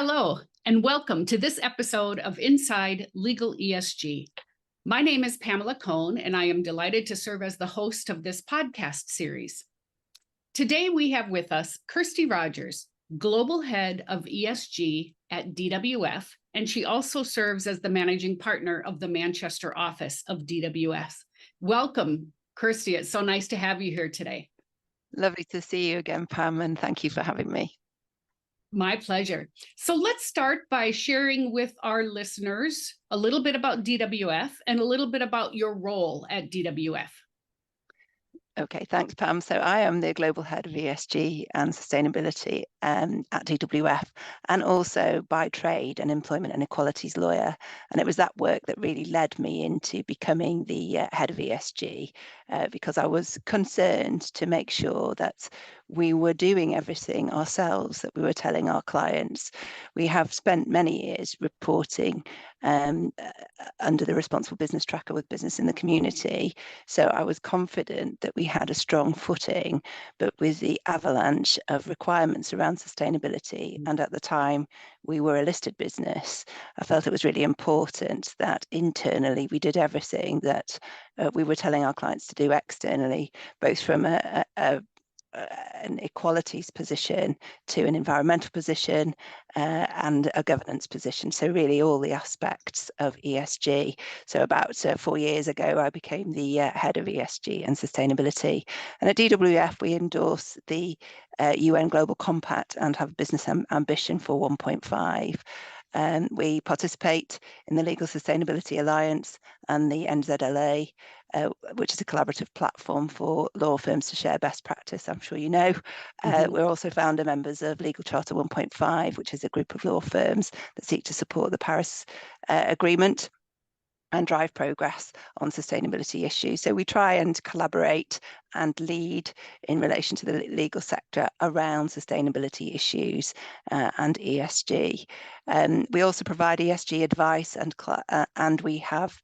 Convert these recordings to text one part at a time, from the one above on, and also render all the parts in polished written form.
Hello, and welcome to this episode of Inside Legal ESG. My name is Pamela Cohn, and I am delighted to serve as the host of this podcast series. Today, we have with us Kirsty Rogers, Global Head of ESG at DWF, and she also serves as the Managing Partner of the Manchester office of DWF. Welcome, Kirsty. It's so nice to have you here today. Lovely to see you again, Pam, and thank you for having me. My pleasure. So let's start by sharing with our listeners a little bit about DWF and a little bit about your role at DWF. Okay, thanks, Pam. So I am the Global Head of ESG and Sustainability at DWF, and also by trade an employment and equalities lawyer. And it was that work that really led me into becoming the Head of ESG, because I was concerned to make sure that we were doing everything ourselves that we were telling our clients. We have spent many years reporting under the Responsible Business Tracker with Business in the Community. So I was confident that we had a strong footing, but with the avalanche of requirements around sustainability, and at the time we were a listed business, I felt it was really important that internally we did everything that we were telling our clients to do externally, both from an equalities position to an environmental position and a governance position. So really all the aspects of ESG. So about 4 years ago, I became the Head of ESG and Sustainability. And at DWF, we endorse the UN Global Compact and have business ambition for 1.5. We participate in the Legal Sustainability Alliance and the NZLA, which is a collaborative platform for law firms to share best practice, I'm sure you know. We're also founder members of Legal Charter 1.5, which is a group of law firms that seek to support the Paris Agreement and drive progress on sustainability issues. So we try and collaborate and lead in relation to the legal sector around sustainability issues and ESG. We also provide ESG advice, and we have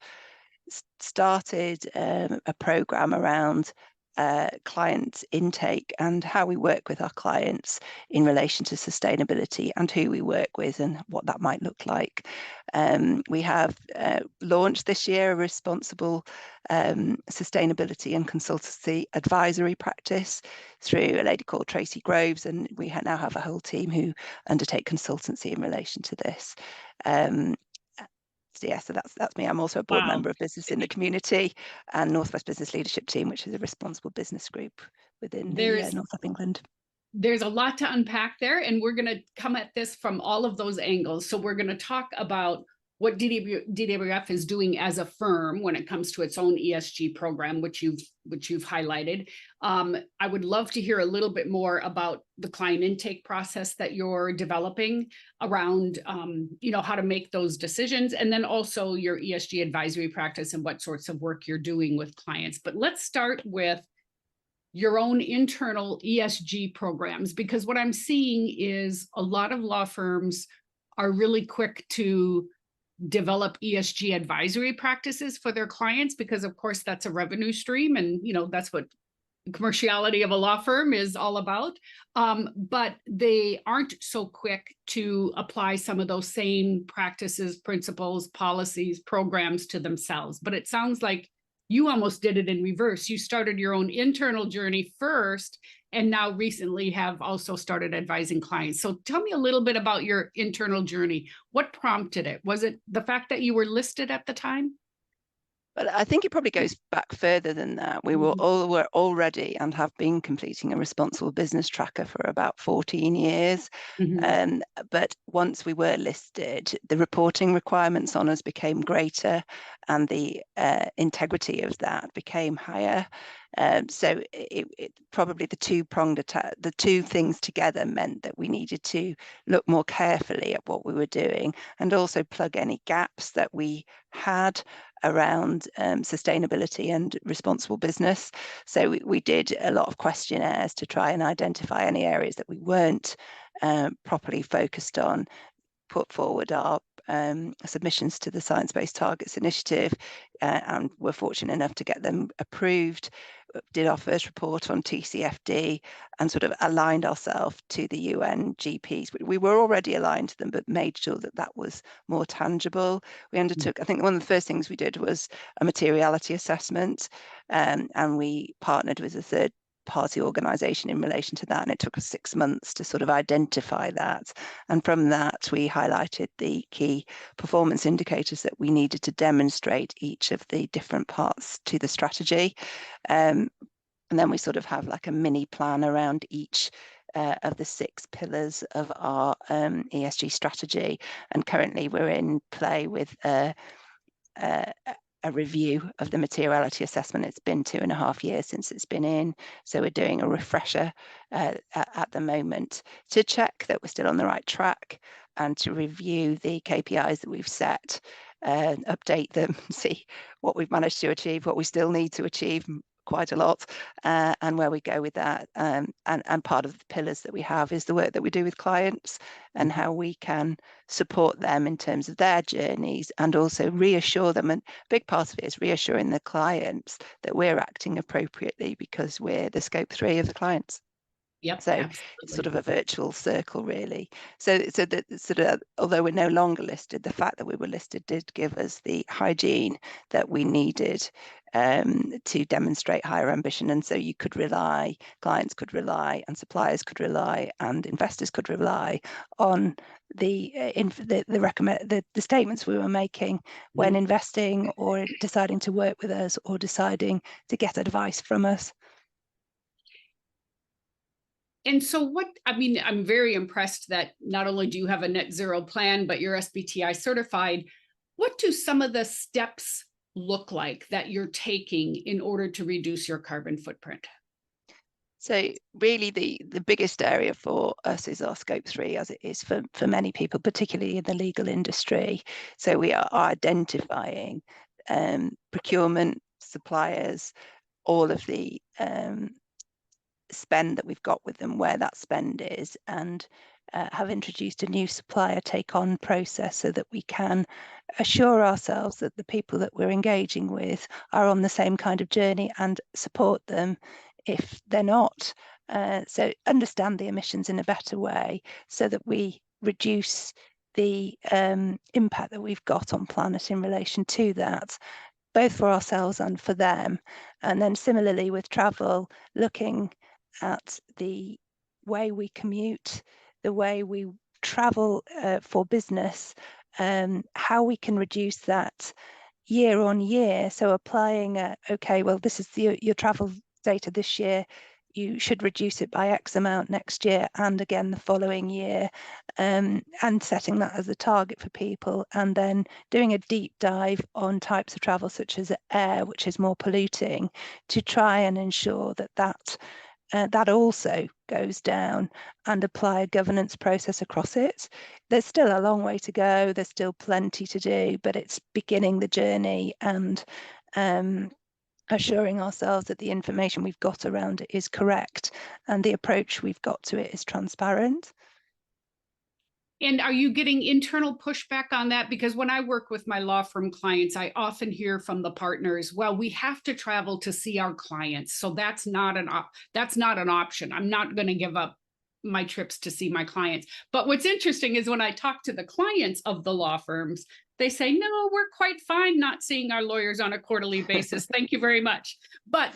started a program around client intake and how we work with our clients in relation to sustainability and who we work with and what that might look like. We have launched this year a responsible sustainability and consultancy advisory practice through a lady called Tracy Groves, and we now have a whole team who undertake consultancy in relation to this. So that's me. I'm also a board member of Business in the Community and Northwest Business Leadership Team, which is a responsible business group within the North of England. There's a lot to unpack there, and we're going to come at this from all of those angles. So we're going to talk about what DWF is doing as a firm when it comes to its own ESG program, which you've highlighted. I would love to hear a little bit more about the client intake process that you're developing around, how to make those decisions, and then also your ESG advisory practice and what sorts of work you're doing with clients. But let's start with your own internal ESG programs, because what I'm seeing is a lot of law firms are really quick to develop ESG advisory practices for their clients, because of course that's a revenue stream, and that's what commerciality of a law firm is all about. But they aren't so quick to apply some of those same practices, principles, policies, programs to themselves. But it sounds like you almost did it in reverse. You started your own internal journey first, and now recently have also started advising clients. So tell me a little bit about your internal journey. What prompted it? Was it the fact that you were listed at the time? But I think it probably goes back further than that. We were already and have been completing a responsible business tracker for about 14 years. But once we were listed, the reporting requirements on us became greater, and the integrity of that became higher. So it probably the two-pronged attack, the two things together meant that we needed to look more carefully at what we were doing, and also plug any gaps that we had around sustainability and responsible business. So we did a lot of questionnaires to try and identify any areas that we weren't properly focused on, put forward our submissions to the Science Based Targets Initiative, and were fortunate enough to get them approved. Did our first report on TCFD and sort of aligned ourselves to the UN GPs. We were already aligned to them, but made sure that that was more tangible. We undertook, I think one of the first things we did was a materiality assessment, and we partnered with a third-party organisation in relation to that, and it took us 6 months to sort of identify that. And from that, we highlighted the key performance indicators that we needed to demonstrate each of the different parts to the strategy. And then we sort of have like a mini plan around each of the 6 pillars of our ESG strategy. And currently we're in play with a review of the materiality assessment. It's been 2.5 years since it's been in, so we're doing a refresher at the moment to check that we're still on the right track and to review the KPIs that we've set, update them, see what we've managed to achieve, what we still need to achieve, quite a lot, and where we go with that. And part of the pillars that we have is the work that we do with clients and how we can support them in terms of their journeys, and also reassure them. And a big part of it is reassuring the clients that we're acting appropriately because we're the scope 3 of the clients. Yep, So absolutely. it's sort of a virtual circle, really. So that sort of, although we're no longer listed, the fact that we were listed did give us the hygiene that we needed to demonstrate higher ambition. And so you could rely, clients could rely, and suppliers could rely, and investors could rely on the statements we were making when investing or deciding to work with us or deciding to get advice from us. And so I'm very impressed that not only do you have a net zero plan, but you're SBTI certified. What do some of the steps look like that you're taking in order to reduce your carbon footprint? So really the biggest area for us is our scope 3, as it is for many people, particularly in the legal industry. So we are identifying procurement, suppliers, all of the spend that we've got with them, where that spend is, and have introduced a new supplier take-on process so that we can assure ourselves that the people that we're engaging with are on the same kind of journey and support them if they're not. So understand the emissions in a better way so that we reduce the impact that we've got on planet in relation to that, both for ourselves and for them. And then similarly with travel, looking at the way we commute, the way we travel for business, how we can reduce that year on year. So applying, okay, well, this is your travel data this year, you should reduce it by X amount next year and again the following year, and setting that as a target for people, and then doing a deep dive on types of travel such as air, which is more polluting, to try and ensure that that also goes down, and apply a governance process across it. There's still a long way to go. There's still plenty to do, but it's beginning the journey and assuring ourselves that the information we've got around it is correct and the approach we've got to it is transparent. And are you getting internal pushback on that? Because when I work with my law firm clients, I often hear from the partners, well, we have to travel to see our clients. So that's not an option. I'm not going to give up my trips to see my clients. But what's interesting is when I talk to the clients of the law firms, they say, no, we're quite fine not seeing our lawyers on a quarterly basis. Thank you very much. But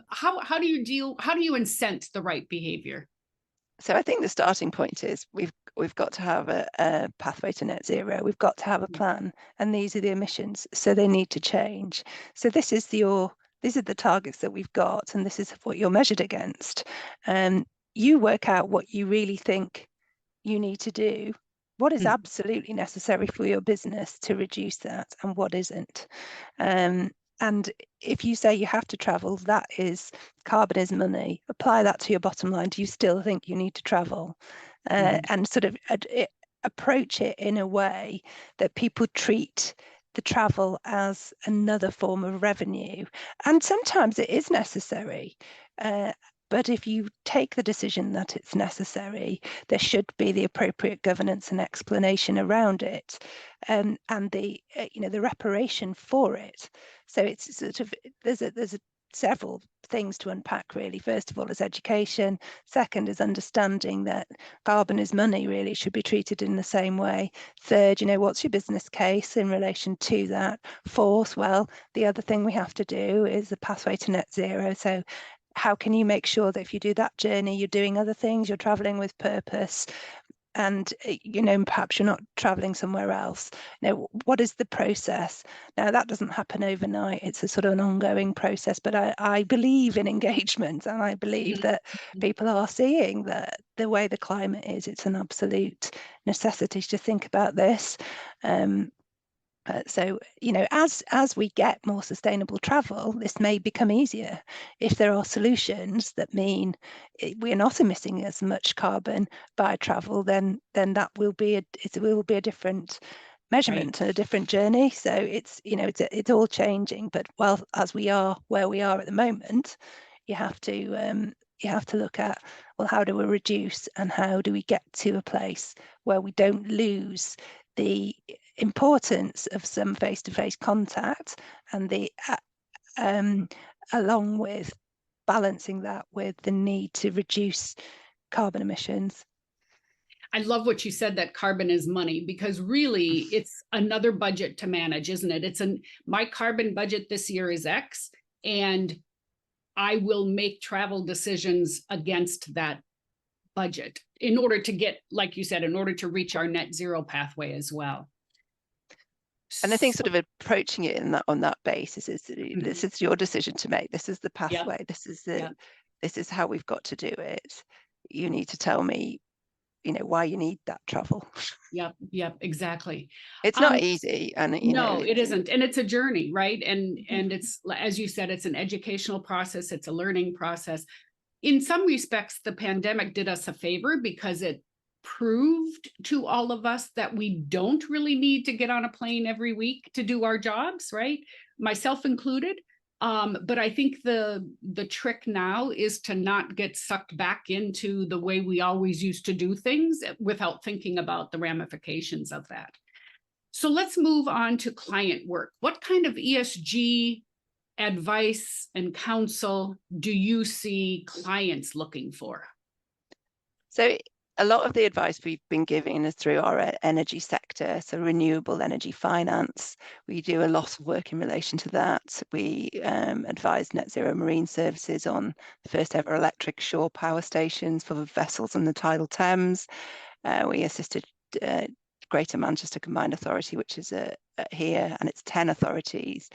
how do you incent the right behavior? So I think the starting point is we've got to have a pathway to net zero. We've got to have a plan, and these are the emissions, so they need to change. So these are the targets that we've got, and this is what you're measured against. You work out what you really think you need to do, what is absolutely necessary for your business to reduce that, and what isn't. And if you say you have to travel, that is carbon is money. Apply that to your bottom line. Do you still think you need to travel? And sort of approach it in a way that people treat the travel as another form of revenue. And sometimes it is necessary. But if you take the decision that it's necessary, there should be the appropriate governance and explanation around it, and the the reparation for it. So it's sort of there's several things to unpack, really. First of all, is education. Second is understanding that carbon is money, really should be treated in the same way. Third, what's your business case in relation to that? Fourth, well, the other thing we have to do is the pathway to net zero. So how can you make sure that if you do that journey, you're doing other things, you're traveling with purpose, and perhaps you're not traveling somewhere else? What is the process? Now, that doesn't happen overnight. It's a sort of an ongoing process, but I believe in engagement, and I believe that people are seeing that the way the climate is, it's an absolute necessity to think about this. So, as we get more sustainable travel, this may become easier. If there are solutions that mean we're not emitting as much carbon by travel, then that will be a different measurement and a different journey. So it's all changing. But as we are where we are at the moment, you have to look at, well, how do we reduce, and how do we get to a place where we don't lose the importance of some face-to-face contact, and along with balancing that with the need to reduce carbon emissions. I love what you said, that carbon is money, because really it's another budget to manage, isn't it? My carbon budget this year is X, and I will make travel decisions against that budget in order to get, like you said, in order to reach our net zero pathway as well. And I think sort of approaching it on that basis is this is your decision to make. This is the pathway. This is how we've got to do it. You need to tell me, why you need that travel. Yep, exactly. It's not easy, and no, it isn't, and it's a journey, right? And it's, as you said, it's an educational process. It's a learning process. In some respects, the pandemic did us a favor, because it proved to all of us that we don't really need to get on a plane every week to do our jobs, right? Myself included. But I think the trick now is to not get sucked back into the way we always used to do things without thinking about the ramifications of that. So let's move on to client work. What kind of ESG advice and counsel do you see clients looking for? So a lot of the advice we've been giving is through our energy sector, so renewable energy finance. We do a lot of work in relation to that. We advise Net Zero Marine Services on the first ever electric shore power stations for vessels in the tidal Thames. We assisted Greater Manchester Combined Authority, which is here, and it's 10 authorities,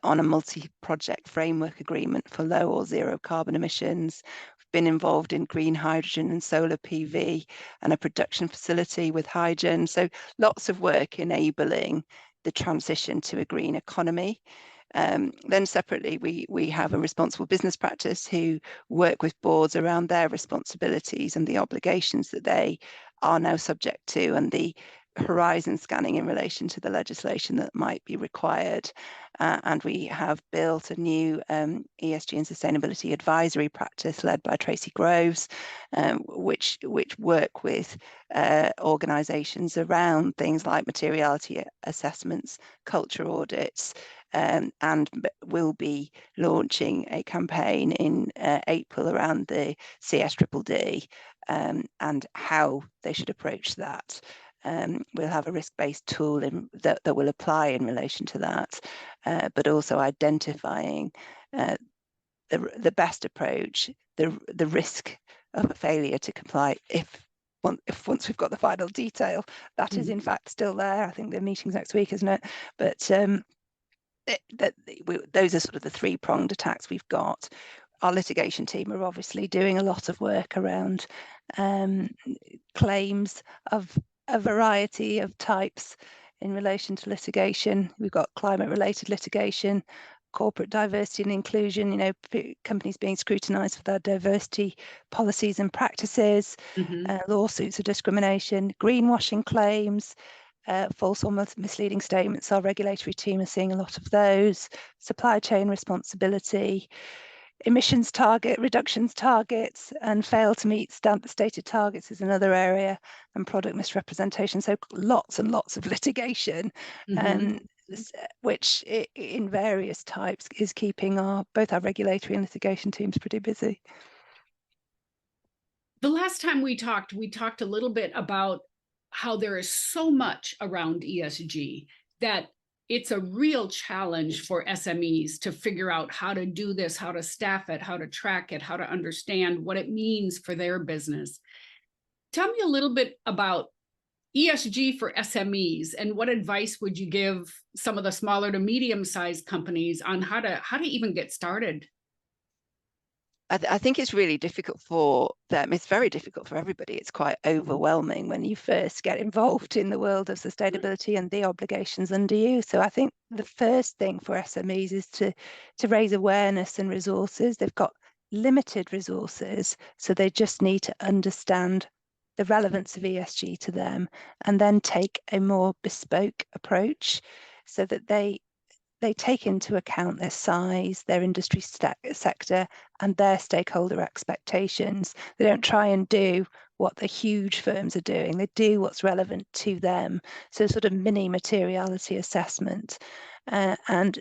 on a multi-project framework agreement for low or zero carbon emissions. We've been involved in green hydrogen and solar PV, and a production facility with hydrogen. So lots of work enabling the transition to a green economy. Then separately, we have a responsible business practice who work with boards around their responsibilities and the obligations that they are now subject to, and the horizon scanning in relation to the legislation that might be required. And we have built a new ESG and sustainability advisory practice led by Tracy Groves, which work with organisations around things like materiality assessments, culture audits, and will be launching a campaign in April around the CSDDD, and how they should approach that. We'll have a risk-based tool that will apply in relation to that, but also identifying the best approach, the risk of a failure to comply if once we've got the final detail. That is in fact still there. I think the meeting's next week, isn't it? But those are sort of the three-pronged attacks we've got. Our litigation team are obviously doing a lot of work around claims of a variety of types in relation to litigation. We've got climate-related litigation, corporate diversity and inclusion, companies being scrutinised for their diversity policies and practices, lawsuits of discrimination, greenwashing claims, false or misleading statements. Our regulatory team are seeing a lot of those. Supply chain responsibility, emissions reductions targets and fail to meet stated targets is another area, and product misrepresentation. So lots and lots of litigation, which in various types is keeping both our regulatory and litigation teams pretty busy. The last time we talked a little bit about how there is so much around ESG that it's a real challenge for SMEs to figure out how to do this, how to staff it, how to track it, how to understand what it means for their business. Tell me a little bit about ESG for SMEs, and what advice would you give some of the smaller to medium-sized companies on how to even get started? I think it's really difficult for them. It's very difficult for everybody. It's quite overwhelming when you first get involved in the world of sustainability and the obligations under you. So I think the first thing for SMEs is to raise awareness and resources. They've got limited resources, so they just need to understand the relevance of ESG to them, and then take a more bespoke approach so that they take into account their size, their industry sector, and their stakeholder expectations. They don't try and do what the huge firms are doing. They do what's relevant to them. So sort of mini materiality assessment. And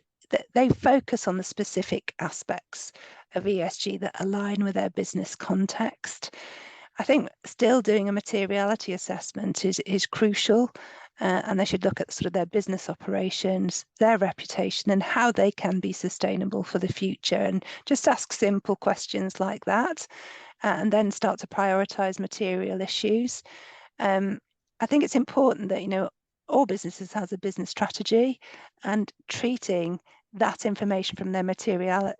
they focus on the specific aspects of ESG that align with their business context. I think still doing a materiality assessment is crucial. And they should look at sort of their business operations, their reputation, and how they can be sustainable for the future. And just ask simple questions like that, and then start to prioritize material issues. I think it's important that, all businesses has a business strategy, and treating that information from their materiality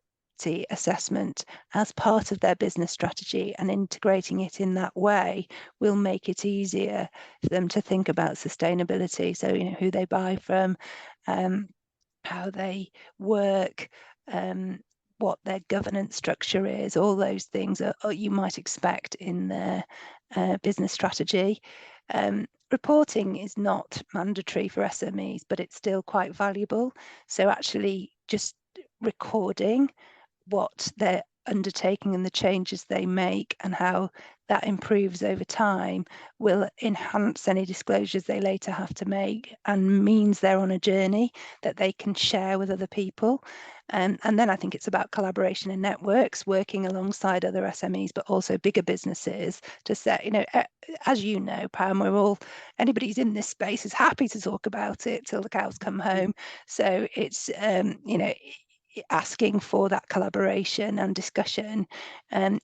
assessment as part of their business strategy and integrating it in that way will make it easier for them to think about sustainability. So, who they buy from, how they work, what their governance structure is, all those things are you might expect in their business strategy. Reporting is not mandatory for SMEs, but it's still quite valuable. So actually just recording what they're undertaking and the changes they make and how that improves over time will enhance any disclosures they later have to make, and means they're on a journey that they can share with other people. And then I think it's about collaboration and networks, working alongside other SMEs, but also bigger businesses to set, as you know, Pam, anybody who's in this space is happy to talk about it till the cows come home. So it's, asking for that collaboration and discussion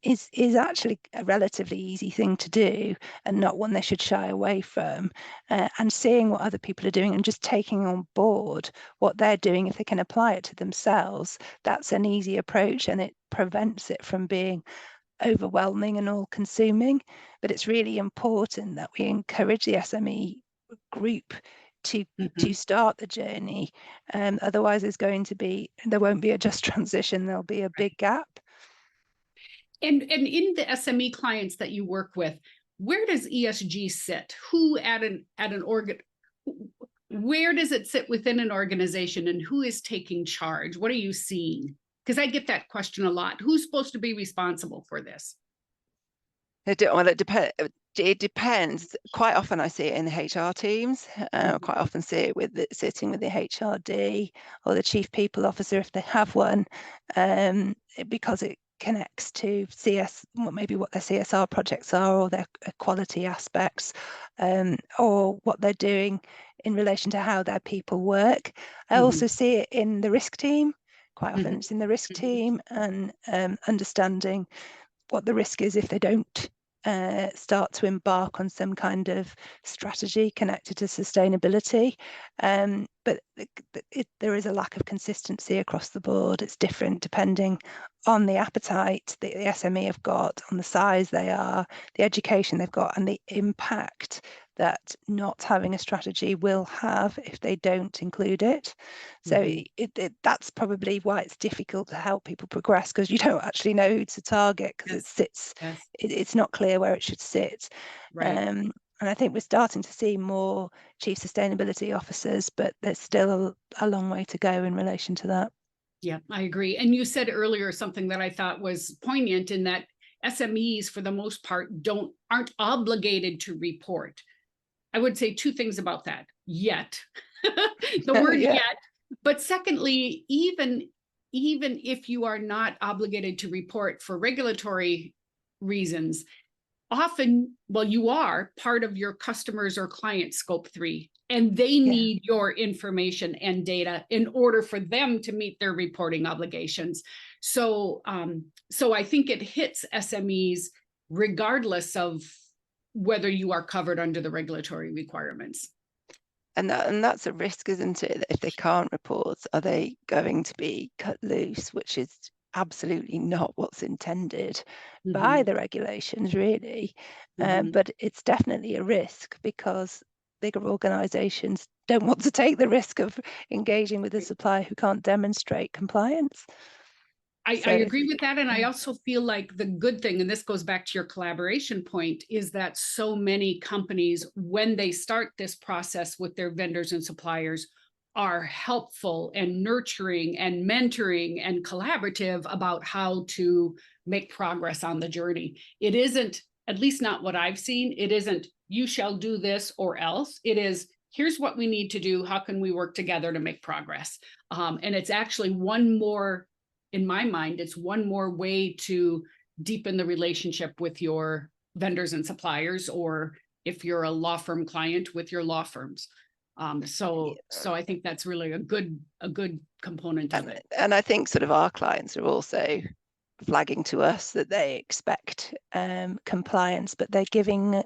is actually a relatively easy thing to do, and not one they should shy away from. And seeing what other people are doing and just taking on board what they're doing, if they can apply it to themselves, that's an easy approach, and it prevents it from being overwhelming and all-consuming. But it's really important that we encourage the SME group to start the journey. Otherwise there won't be a just transition, there'll be a big gap. And in the SME clients that you work with, where does ESG sit? Who where does it sit within an organization, and who is taking charge? What are you seeing? Because I get that question a lot. Who's supposed to be responsible for this? Well, it depends. Quite often I see it in the HR teams. Quite often see it sitting with the HRD or the chief people officer if they have one, because it connects to maybe what their CSR projects are, or their quality aspects, or what they're doing in relation to how their people work. I also see it in the risk team. Quite often it's in the risk team, and understanding what the risk is if they don't start to embark on some kind of strategy connected to sustainability. But there is a lack of consistency across the board. It's different depending on the appetite that the SME have got, on the size they are, the education they've got, and the impact that not having a strategy will have if they don't include it. So that's probably why it's difficult to help people progress, because you don't actually know who to target, because it's not clear where it should sit. Right. And I think we're starting to see more chief sustainability officers, but there's still a long way to go in relation to that. Yeah, I agree. And you said earlier something that I thought was poignant, in that SMEs, for the most part, aren't obligated to report. I would say two things about that. Yet, the word Yeah. yet. But secondly, even if you are not obligated to report for regulatory reasons, often, well, you are part of your customers or client scope 3, and they Yeah. need your information and data in order for them to meet their reporting obligations. So I think it hits SMEs regardless of whether you are covered under the regulatory requirements. And that's a risk, isn't it? That if they can't report, are they going to be cut loose, which is absolutely not what's intended by Mhm, the regulations, really. mhm. But it's definitely a risk, because bigger organizations don't want to take the risk of engaging with a supplier who can't demonstrate compliance. I So agree with that. And I yeah, also feel like the good thing, and this goes back to your collaboration point, is that so many companies, when they start this process with their vendors and suppliers, are helpful and nurturing and mentoring and collaborative about how to make progress on the journey. It isn't, at least not what I've seen, it isn't, you shall do this or else. It is, here's what we need to do. How can we work together to make progress? And it's actually one more, in my mind, it's one more way to deepen the relationship with your vendors and suppliers, or if you're a law firm client, with your law firms. So I think that's really a good component of it. and I think sort of our clients are also flagging to us that they expect compliance, but they're giving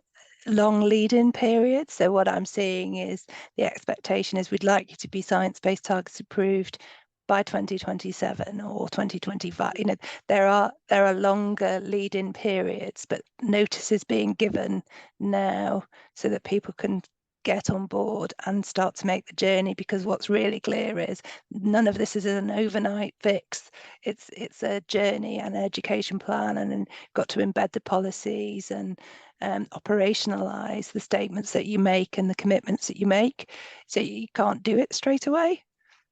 long lead-in periods. So what I'm seeing is the expectation is, we'd like you to be science-based targets approved by 2027 or 2025. You know, there are longer lead-in periods, but notice is being given now so that people can get on board and start to make the journey, because what's really clear is none of this is an overnight fix. It's a journey and an education plan, and then got to embed the policies and operationalize the statements that you make and the commitments that you make. So you can't do it straight away.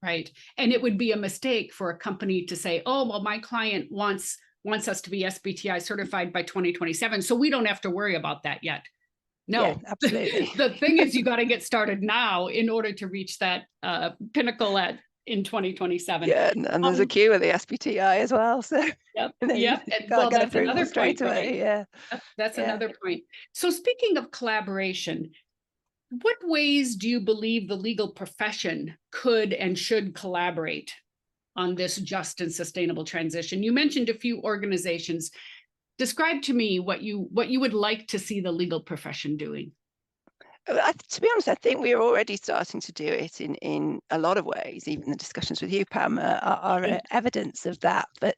Right. And it would be a mistake for a company to say, oh, well, my client wants us to be SBTI certified by 2027, so we don't have to worry about that yet. Yeah, No, absolutely. the thing is, you got to get started now in order to reach that pinnacle in 2027. Yeah, and there's a queue of the SBTI as well, so Yep, you yep. And can't well, get that's approval another straight point, away. right? Yeah, Yep, that's yeah. another point. So speaking of collaboration, what ways do you believe the legal profession could and should collaborate on this just and sustainable transition? You mentioned a few organizations. Describe to me what you would like to see the legal profession doing. To be honest, I think we're already starting to do it in a lot of ways. Even the discussions with you, Pam, are evidence of that. But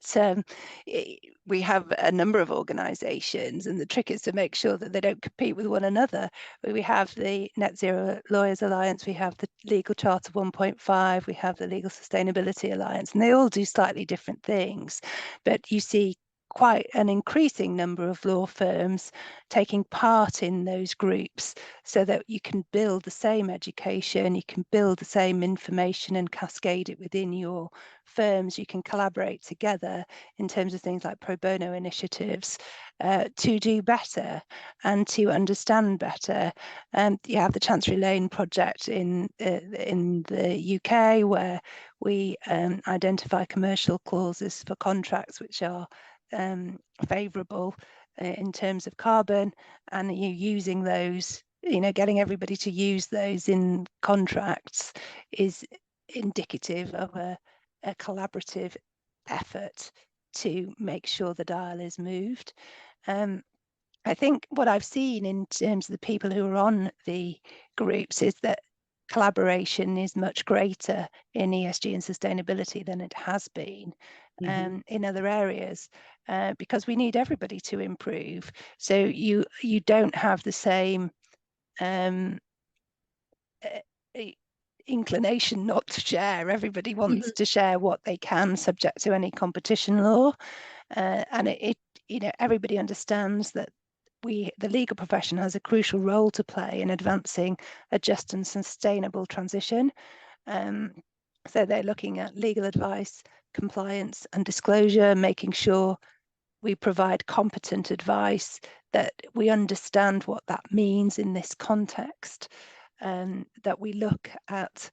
we have a number of organisations, and the trick is to make sure that they don't compete with one another. We have the Net Zero Lawyers Alliance, we have the Legal Charter 1.5, we have the Legal Sustainability Alliance, and they all do slightly different things. But you see quite an increasing number of law firms taking part in those groups, so that you can build the same education, you can build the same information and cascade it within your firms. You can collaborate together in terms of things like pro bono initiatives to do better and to understand better. You have the Chancery Lane project in the UK, where we identify commercial clauses for contracts which are favourable in terms of carbon, and you using those, getting everybody to use those in contracts is indicative of a collaborative effort to make sure the dial is moved. I think what I've seen in terms of the people who are on the groups is that collaboration is much greater in ESG and sustainability than it has been in other areas, because we need everybody to improve. So you don't have the same inclination not to share. Everybody wants to share what they can, subject to any competition law, and everybody understands that the legal profession has a crucial role to play in advancing a just and sustainable transition. So they're looking at legal advice, compliance and disclosure, making sure we provide competent advice, that we understand what that means in this context, that we look at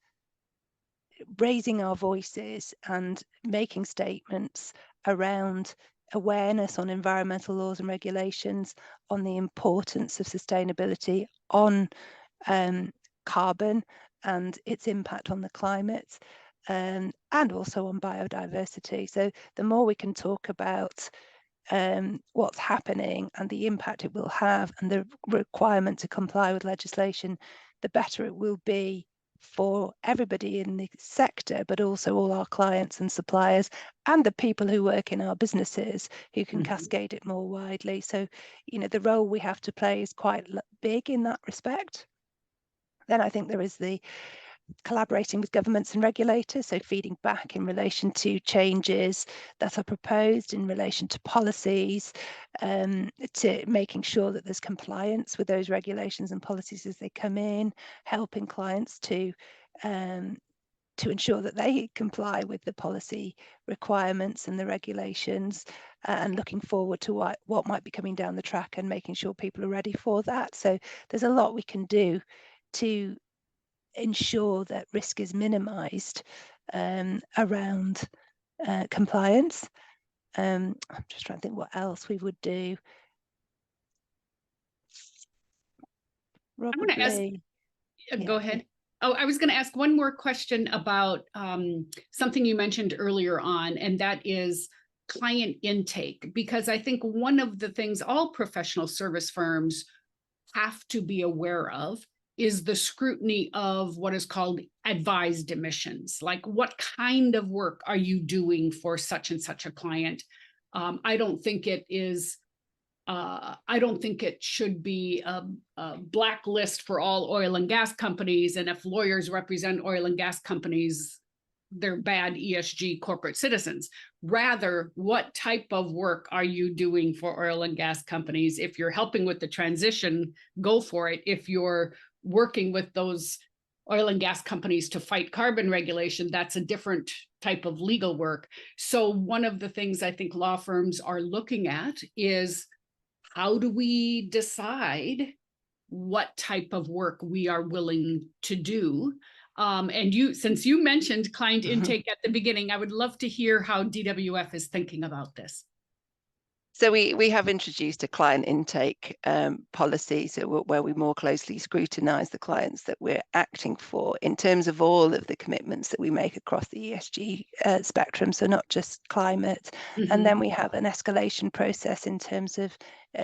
raising our voices and making statements around awareness on environmental laws and regulations, on the importance of sustainability, on carbon and its impact on the climate, and also on biodiversity. So the more we can talk about what's happening and the impact it will have and the requirement to comply with legislation, the better it will be for everybody in the sector, but also all our clients and suppliers and the people who work in our businesses who can cascade it more widely. So, you know, the role we have to play is quite big in that respect. Then I think there is the collaborating with governments and regulators, so feeding back in relation to changes that are proposed in relation to policies, to making sure that there's compliance with those regulations and policies as they come in, helping clients to ensure that they comply with the policy requirements and the regulations, and looking forward to what might be coming down the track and making sure people are ready for that. So there's a lot we can do to ensure that risk is minimized around compliance. I'm just trying to think what else we would do. Probably, I want to ask, go ahead. Oh, I was going to ask one more question about something you mentioned earlier on, and that is client intake, because I think one of the things all professional service firms have to be aware of is the scrutiny of what is called advised emissions. Like, what kind of work are you doing for such and such a client? I don't think it is, I don't think it should be a blacklist for all oil and gas companies. And if lawyers represent oil and gas companies, they're bad ESG corporate citizens. Rather, what type of work are you doing for oil and gas companies? If you're helping with the transition, go for it. If you're working with those oil and gas companies to fight carbon regulation, that's a different type of legal work. So one of the things I think law firms are looking at is, how do we decide what type of work we are willing to do? And you, since you mentioned client intake at the beginning, I would love to hear how DWF is thinking about this. So we have introduced a client intake policy, so where we more closely scrutinise the clients that we're acting for in terms of all of the commitments that we make across the ESG spectrum, so not just climate. And then we have an escalation process in terms of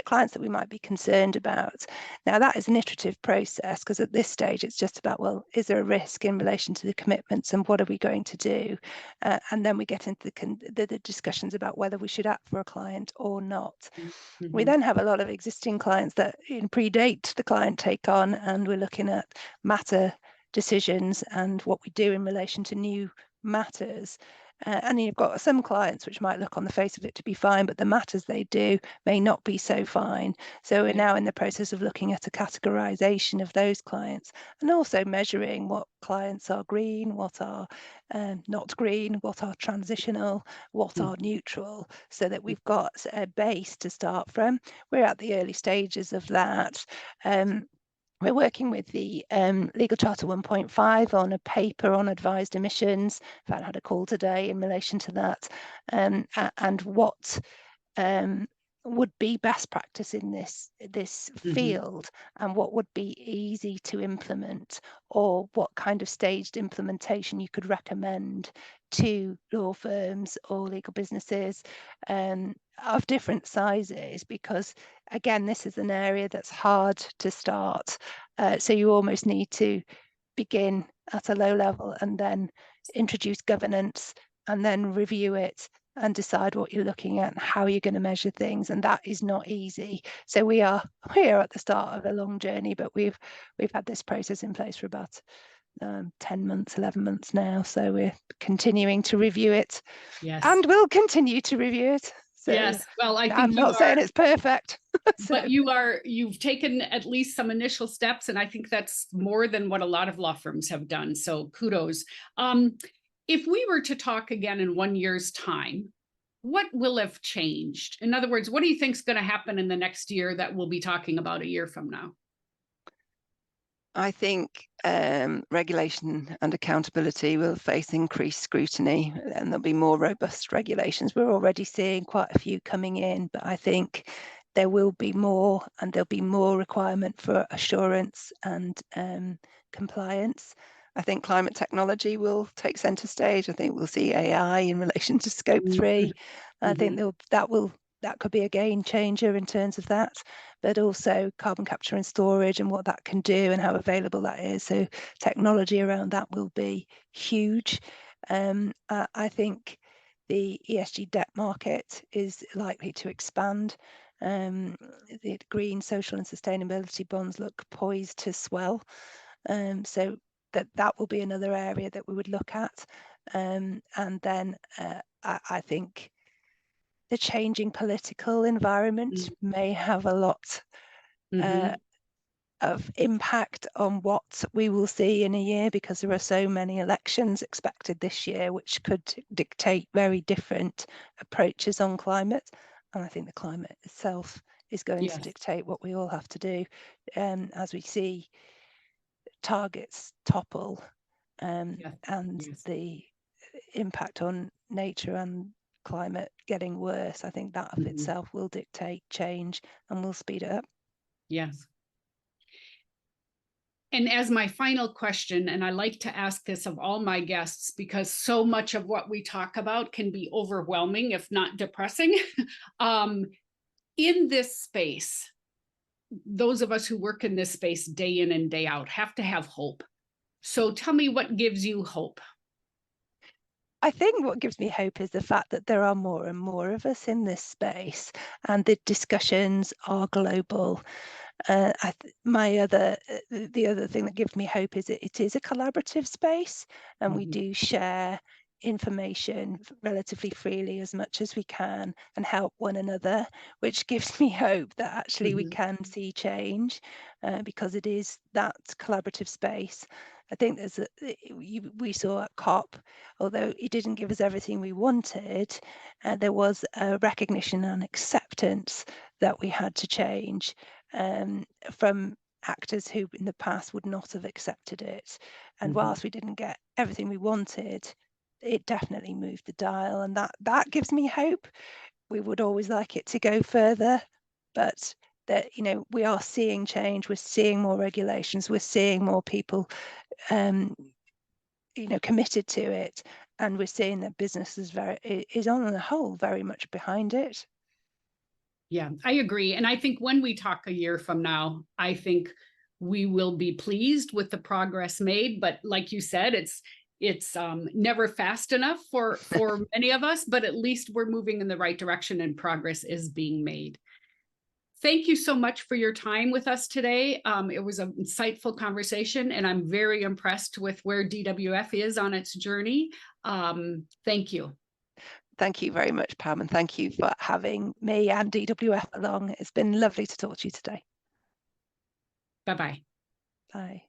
clients that we might be concerned about. Now, that is an iterative process, because at this stage it's just about, well, is there a risk in relation to the commitments and what are we going to do? And then we get into the discussions about whether we should act for a client or not. We then have a lot of existing clients that predate the client take on, and we're looking at matter decisions and what we do in relation to new matters. And you've got some clients which might look on the face of it to be fine, but the matters they do may not be so fine. So we're now in the process of looking at a categorization of those clients, and also measuring what clients are green, what are not green, what are transitional, what are neutral, so that we've got a base to start from. We're at the early stages of that. We're working with the Legal Charter 1.5 on a paper on advised emissions. In fact, I had a call today in relation to that, and what would be best practice in this field, and what would be easy to implement, or what kind of staged implementation you could recommend to law firms or legal businesses of different sizes, because again, this is an area that's hard to start. So you almost need to begin at a low level and then introduce governance and then review it and decide what you're looking at and how you're going to measure things. And that is not easy. So we are at the start of a long journey, but we've had this process in place for about 10 months, 11 months now. So we're continuing to review it. Yes. And we'll continue to review it. So, yes, well, I think I'm not saying it's perfect. But you've taken at least some initial steps, and I think that's more than what a lot of law firms have done. So kudos. If we were to talk again in 1 year's time, what will have changed? In other words, what do you think is going to happen in the next year that we'll be talking about a year from now? I think regulation and accountability will face increased scrutiny, and there'll be more robust regulations. We're already seeing quite a few coming in, but I think there will be more, and there'll be more requirement for assurance and compliance. I think climate technology will take centre stage. I think we'll see AI in relation to Scope 3. I think that could be a game changer in terms of that, but also carbon capture and storage and what that can do and how available that is. So technology around that will be huge. I think the ESG debt market is likely to expand. The green, social and sustainability bonds look poised to swell. So that will be another area that we would look at. And then I think the changing political environment may have a lot of impact on what we will see in a year, because there are so many elections expected this year, which could dictate very different approaches on climate. And I think the climate itself is going to dictate what we all have to do, as we see targets topple, and the impact on nature and climate getting worse. I think that of itself will dictate change and will speed it up. Yes. And as my final question, and I like to ask this of all my guests, because so much of what we talk about can be overwhelming, if not depressing. In this space, those of us who work in this space day in and day out have to have hope. So tell me, what gives you hope? I think what gives me hope is the fact that there are more and more of us in this space, and the discussions are global. The other thing that gives me hope is it is a collaborative space, and we do share information relatively freely as much as we can and help one another, which gives me hope that actually we can see change, because it is that collaborative space. I think we saw at COP, although it didn't give us everything we wanted, there was a recognition and acceptance that we had to change, from actors who in the past would not have accepted it. And whilst we didn't get everything we wanted, it definitely moved the dial, and that gives me hope. We would always like it to go further, but that, we are seeing change. We're seeing more regulations. We're seeing more people, committed to it, and we're seeing that business is on the whole very much behind it. Yeah, I agree. And I think when we talk a year from now, I think we will be pleased with the progress made. But like you said, it's never fast enough for many of us, but at least we're moving in the right direction and progress is being made. Thank you so much for your time with us today. It was an insightful conversation, and I'm very impressed with where DWF is on its journey. Thank you. Thank you very much, Pam, and thank you for having me and DWF along. It's been lovely to talk to you today. Bye-bye. Bye.